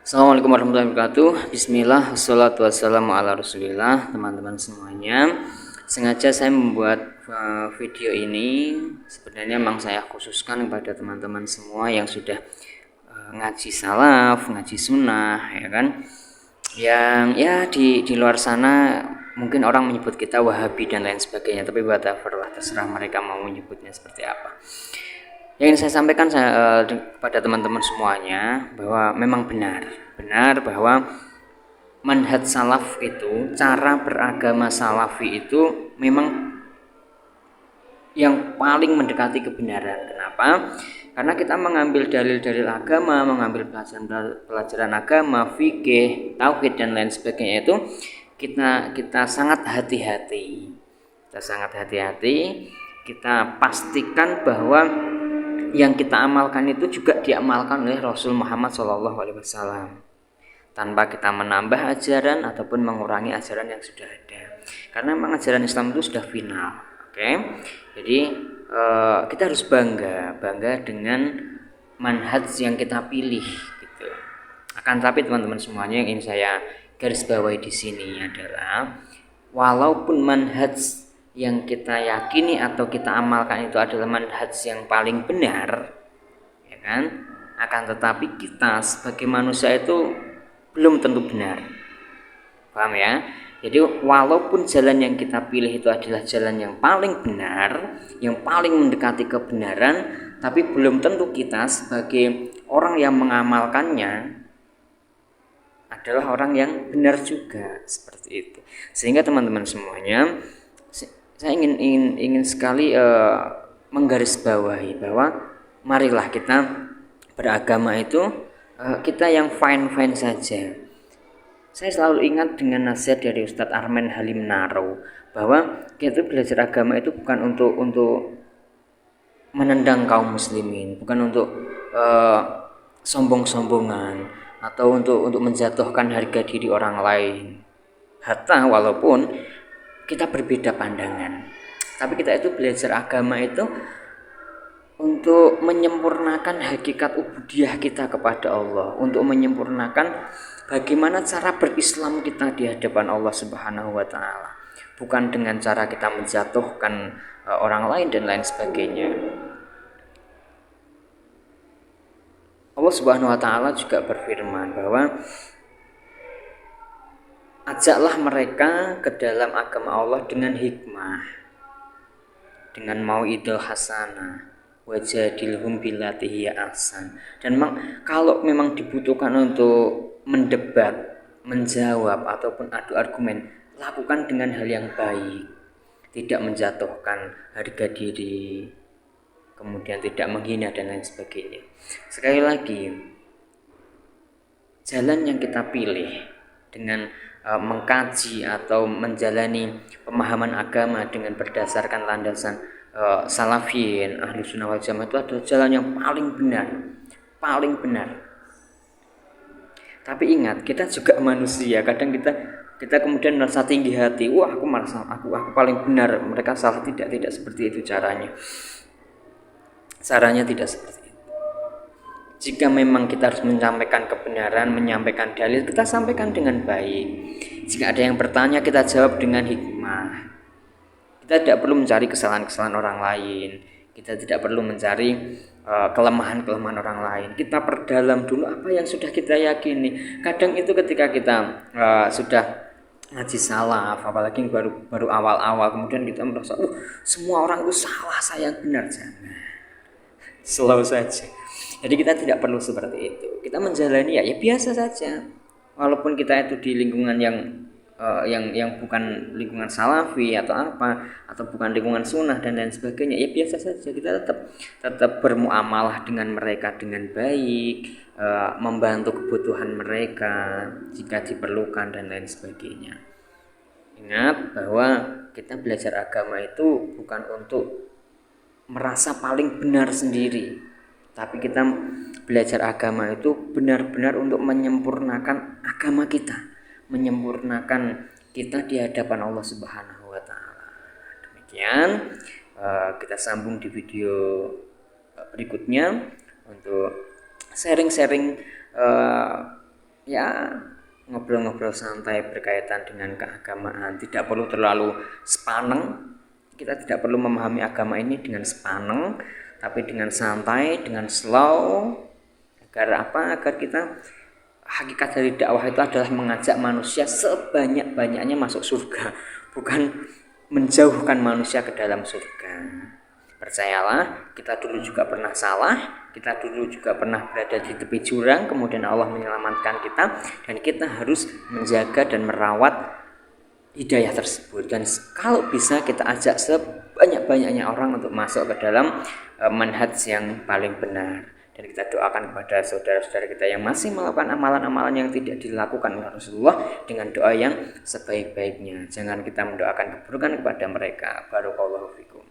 Assalamualaikum warahmatullahi wabarakatuh. Bismillah, wassalatu wassalamu ala rasulillah. Teman-teman semuanya, sengaja saya membuat video ini. Sebenarnya memang saya khususkan kepada teman-teman semua yang sudah ngaji salaf, ngaji sunnah, ya kan. Yang ya di luar sana mungkin orang menyebut kita Wahabi dan lain sebagainya, tapi whatever lah, terserah mereka mau menyebutnya seperti apa. Yang ingin saya sampaikan kepada teman-teman semuanya bahwa memang benar bahwa manhaj salaf itu, cara beragama salafi itu memang yang paling mendekati kebenaran. Kenapa? Karena kita mengambil dalil-dalil agama, mengambil pelajaran agama, fikih, tauhid dan lain sebagainya itu kita sangat hati-hati. Kita pastikan bahwa yang kita amalkan itu juga diamalkan oleh Rasul Muhammad SAW tanpa kita menambah ajaran ataupun mengurangi ajaran yang sudah ada, karena memang ajaran Islam itu sudah final. Jadi kita harus bangga dengan manhaj yang kita pilih gitu. Akan tapi teman-teman semuanya, yang ingin saya garis bawahi di sini adalah walaupun manhaj yang kita yakini atau kita amalkan itu adalah manhaj yang paling benar, ya kan? Akan tetapi kita sebagai manusia itu belum tentu benar. Paham ya? Jadi walaupun jalan yang kita pilih itu adalah jalan yang paling benar, yang paling mendekati kebenaran, tapi belum tentu kita sebagai orang yang mengamalkannya adalah orang yang benar juga, seperti itu. Sehingga teman-teman semuanya, saya ingin sekali menggarisbawahi bahwa marilah kita beragama itu kita yang fine saja. Saya selalu ingat dengan nasihat dari Ustadz Armen Halim Naro bahwa kita belajar agama itu bukan untuk menendang kaum muslimin, bukan untuk sombong-sombongan atau untuk menjatuhkan harga diri orang lain. Hatta walaupun kita berbeda pandangan, tapi kita itu belajar agama itu untuk menyempurnakan hakikat ubudiyah kita kepada Allah, untuk menyempurnakan bagaimana cara berislam kita di hadapan Allah Subhanahu wa taala, bukan dengan cara kita menjatuhkan orang lain dan lain sebagainya. Allah Subhanahu wa taala juga berfirman bahwa ajaklah mereka ke dalam agama Allah dengan hikmah, dengan mauidhah hasanah, wajadilhum billati hiya ahsan. Dan kalau memang dibutuhkan untuk mendebat, menjawab ataupun adu argumen, lakukan dengan hal yang baik, tidak menjatuhkan harga diri, kemudian tidak menghina dan lain sebagainya. Sekali lagi, jalan yang kita pilih dengan mengkaji atau menjalani pemahaman agama dengan berdasarkan landasan salafiyin, ahli sunnah wal jamaah, itu adalah jalan yang paling benar. Tapi ingat, kita juga manusia. Kadang kita kemudian merasa tinggi hati, wah aku merasa aku paling benar, mereka salah. Tidak seperti itu caranya tidak seperti itu. Jika memang kita harus menyampaikan kebenaran, menyampaikan dalil, kita sampaikan dengan baik. Jika ada yang bertanya, kita jawab dengan hikmah. Kita tidak perlu mencari kesalahan-kesalahan orang lain. Kita tidak perlu mencari kelemahan-kelemahan orang lain. Kita perdalam dulu apa yang sudah kita yakini. Kadang itu ketika kita sudah ngaji salaf, apalagi baru awal-awal, kemudian kita merasa semua orang itu salah, saya yang benar. Jangan, slow saja. Jadi kita tidak perlu seperti itu. Kita menjalani ya biasa saja. Walaupun kita itu di lingkungan yang bukan lingkungan salafi atau apa, atau bukan lingkungan sunnah dan lain sebagainya, ya biasa saja. Kita tetap bermuamalah dengan mereka dengan baik, membantu kebutuhan mereka jika diperlukan dan lain sebagainya. Ingat bahwa kita belajar agama itu bukan untuk merasa paling benar sendiri, tapi kita belajar agama itu benar-benar untuk menyempurnakan agama kita, menyempurnakan kita di hadapan Allah Subhanahu wa taala. Demikian, kita sambung di video berikutnya untuk sharing-sharing ya ngobrol-ngobrol santai berkaitan dengan keagamaan, tidak perlu terlalu sepaneng. Kita tidak perlu memahami agama ini dengan sepaneng, tapi dengan santai, dengan slow. Agar apa? Agar kita, hakikat dari dakwah itu adalah mengajak manusia sebanyak-banyaknya masuk surga, bukan menjauhkan manusia ke dalam surga. Percayalah, kita dulu juga pernah salah, kita dulu juga pernah berada di tepi jurang, kemudian Allah menyelamatkan kita, dan kita harus menjaga dan merawat hidayah tersebut. Dan kalau bisa kita ajak sebanyak-banyaknya orang untuk masuk ke dalam manhaj yang paling benar. Dan kita doakan kepada saudara-saudara kita yang masih melakukan amalan-amalan yang tidak dilakukan oleh Rasulullah dengan doa yang sebaik-baiknya. Jangan kita mendoakan keburukan kepada mereka. Barakallahu fikum.